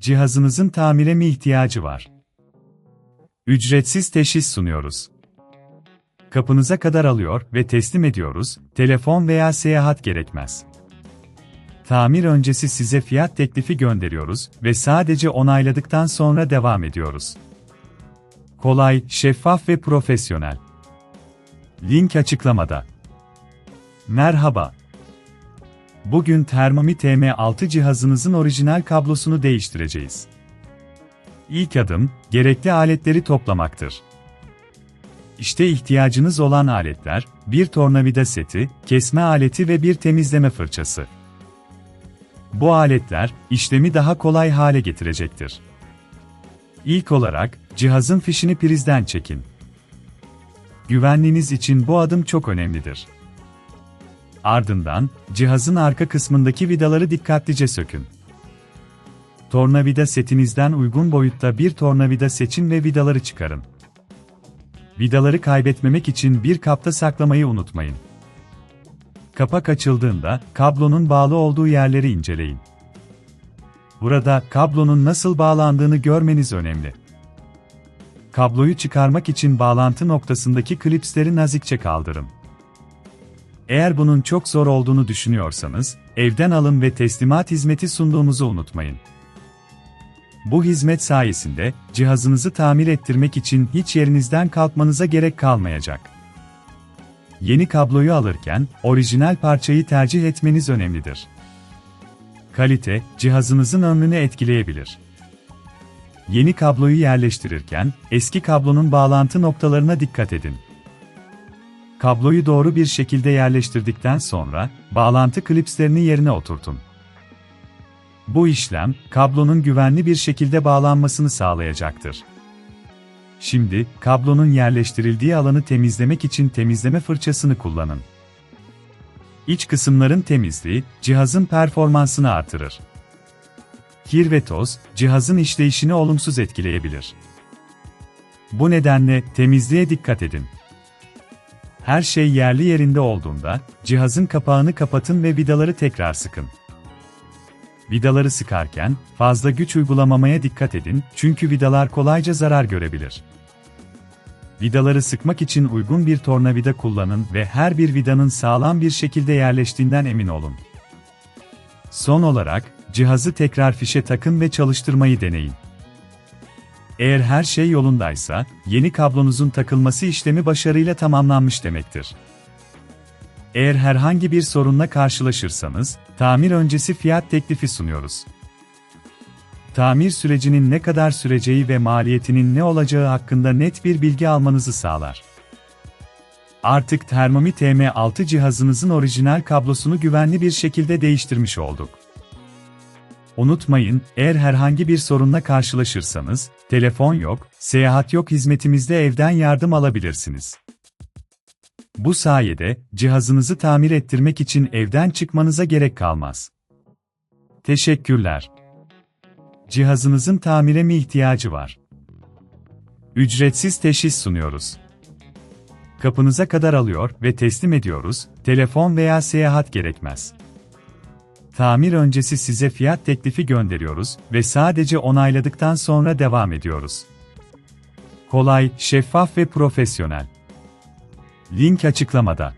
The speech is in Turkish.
Cihazınızın tamire mi ihtiyacı var? Ücretsiz teşhis sunuyoruz. Kapınıza kadar alıyor ve teslim ediyoruz, telefon veya seyahat gerekmez. Tamir öncesi size fiyat teklifi gönderiyoruz ve sadece onayladıktan sonra devam ediyoruz. Kolay, şeffaf ve profesyonel. Link açıklamada. Merhaba. Bugün Thermomix TM6 cihazınızın orijinal kablosunu değiştireceğiz. İlk adım, gerekli aletleri toplamaktır. İşte ihtiyacınız olan aletler, bir tornavida seti, kesme aleti ve bir temizleme fırçası. Bu aletler, işlemi daha kolay hale getirecektir. İlk olarak, cihazın fişini prizden çekin. Güvenliğiniz için bu adım çok önemlidir. Ardından, cihazın arka kısmındaki vidaları dikkatlice sökün. Tornavida setinizden uygun boyutta bir tornavida seçin ve vidaları çıkarın. Vidaları kaybetmemek için bir kapta saklamayı unutmayın. Kapak açıldığında, kablonun bağlı olduğu yerleri inceleyin. Burada, kablonun nasıl bağlandığını görmeniz önemli. Kabloyu çıkarmak için bağlantı noktasındaki klipsleri nazikçe kaldırın. Eğer bunun çok zor olduğunu düşünüyorsanız, evden alın ve teslimat hizmeti sunduğumuzu unutmayın. Bu hizmet sayesinde, cihazınızı tamir ettirmek için hiç yerinizden kalkmanıza gerek kalmayacak. Yeni kabloyu alırken, orijinal parçayı tercih etmeniz önemlidir. Kalite, cihazınızın ömrünü etkileyebilir. Yeni kabloyu yerleştirirken, eski kablonun bağlantı noktalarına dikkat edin. Kabloyu doğru bir şekilde yerleştirdikten sonra, bağlantı klipslerini yerine oturtun. Bu işlem, kablonun güvenli bir şekilde bağlanmasını sağlayacaktır. Şimdi, kablonun yerleştirildiği alanı temizlemek için temizleme fırçasını kullanın. İç kısımların temizliği, cihazın performansını artırır. Kir ve toz, cihazın işleyişini olumsuz etkileyebilir. Bu nedenle, temizliğe dikkat edin. Her şey yerli yerinde olduğunda, cihazın kapağını kapatın ve vidaları tekrar sıkın. Vidaları sıkarken, fazla güç uygulamamaya dikkat edin, çünkü vidalar kolayca zarar görebilir. Vidaları sıkmak için uygun bir tornavida kullanın ve her bir vidanın sağlam bir şekilde yerleştiğinden emin olun. Son olarak, cihazı tekrar fişe takın ve çalıştırmayı deneyin. Eğer her şey yolundaysa, yeni kablonuzun takılması işlemi başarıyla tamamlanmış demektir. Eğer herhangi bir sorunla karşılaşırsanız, tamir öncesi fiyat teklifi sunuyoruz. Tamir sürecinin ne kadar süreceği ve maliyetinin ne olacağı hakkında net bir bilgi almanızı sağlar. Artık Thermomix TM6 cihazınızın orijinal kablosunu güvenli bir şekilde değiştirmiş olduk. Unutmayın, eğer herhangi bir sorunla karşılaşırsanız, telefon yok, seyahat yok hizmetimizde evden yardım alabilirsiniz. Bu sayede, cihazınızı tamir ettirmek için evden çıkmanıza gerek kalmaz. Teşekkürler. Cihazınızın tamire mi ihtiyacı var? Ücretsiz teşhis sunuyoruz. Kapınıza kadar alıyor ve teslim ediyoruz, telefon veya seyahat gerekmez. Tamir öncesi size fiyat teklifi gönderiyoruz ve sadece onayladıktan sonra devam ediyoruz. Kolay, şeffaf ve profesyonel. Link açıklamada.